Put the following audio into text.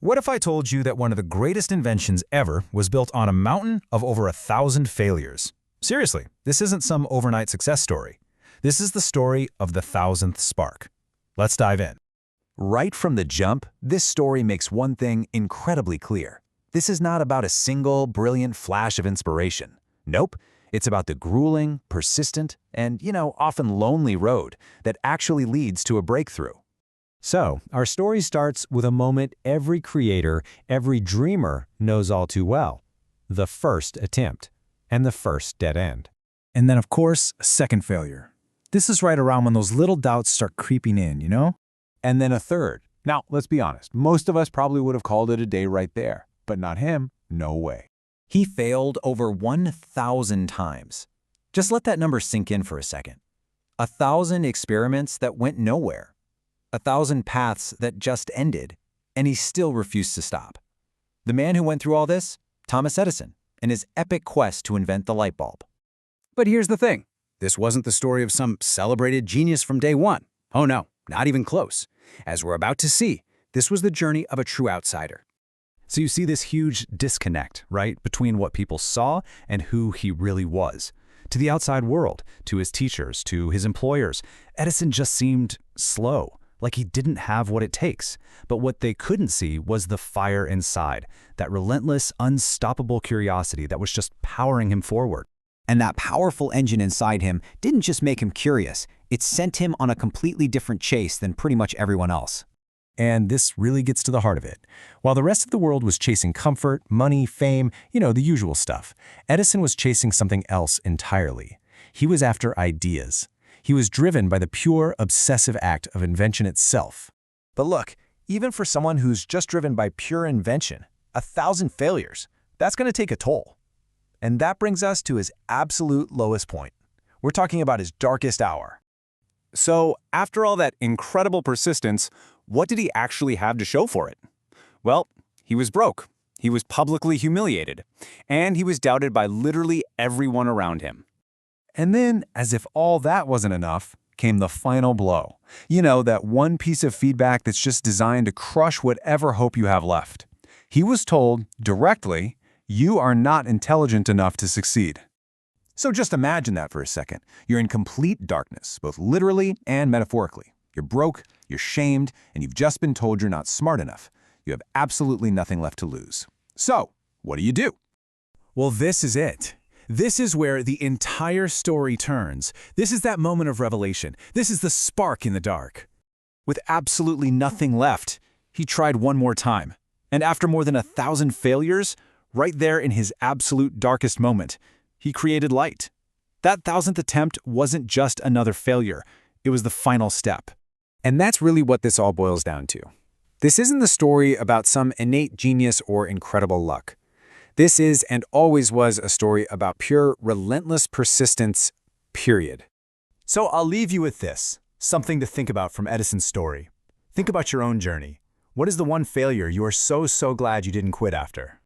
What if I told you that one of the greatest inventions ever was built on a mountain of over 1,000 failures? Seriously, this isn't some overnight success story. This is the story of the 1,000th spark. Let's dive in. Right from the jump, this story makes one thing incredibly clear. This is not about a single, brilliant flash of inspiration. Nope, it's about the grueling, persistent, and, often lonely road that actually leads to a breakthrough. So, our story starts with a moment every creator, every dreamer knows all too well. The first attempt, and the first dead end. And then, of course, a second failure. This is right around when those little doubts start creeping in, And then a third. Now, let's be honest, most of us probably would have called it a day right there. But not him, no way. He failed over 1,000 times. Just let that number sink in for a second. 1,000 experiments that went nowhere. 1,000 paths that just ended, and he still refused to stop. The man who went through all this? Thomas Edison, in his epic quest to invent the light bulb. But here's the thing. This wasn't the story of some celebrated genius from day one. Oh no, not even close. As we're about to see, this was the journey of a true outsider. So you see this huge disconnect, right, between what people saw and who he really was. To the outside world, to his teachers, to his employers, Edison just seemed slow, like he didn't have what it takes. But what they couldn't see was the fire inside, that relentless, unstoppable curiosity that was just powering him forward. And that powerful engine inside him didn't just make him curious, it sent him on a completely different chase than pretty much everyone else. And this really gets to the heart of it. While the rest of the world was chasing comfort, money, fame, the usual stuff, Edison was chasing something else entirely. He was after ideas. He was driven by the pure, obsessive act of invention itself. But look, even for someone who's just driven by pure invention, 1,000 failures, that's going to take a toll. And that brings us to his absolute lowest point. We're talking about his darkest hour. So, after all that incredible persistence, what did he actually have to show for it? Well, he was broke, he was publicly humiliated, and he was doubted by literally everyone around him. And then, as if all that wasn't enough, came the final blow. That one piece of feedback that's just designed to crush whatever hope you have left. He was told, directly, you are not intelligent enough to succeed. So just imagine that for a second. You're in complete darkness, both literally and metaphorically. You're broke, you're shamed, and you've just been told you're not smart enough. You have absolutely nothing left to lose. So, what do? Well, this is it. This is where the entire story turns. This is that moment of revelation. This is the spark in the dark. With absolutely nothing left, he tried one more time. And after more than 1,000 failures, right there in his absolute darkest moment, he created light. That 1,000th attempt wasn't just another failure. It was the final step. And that's really what this all boils down to. This isn't the story about some innate genius or incredible luck. This is and always was a story about pure, relentless persistence, period. So I'll leave you with this, something to think about from Edison's story. Think about your own journey. What is the one failure you are so glad you didn't quit after?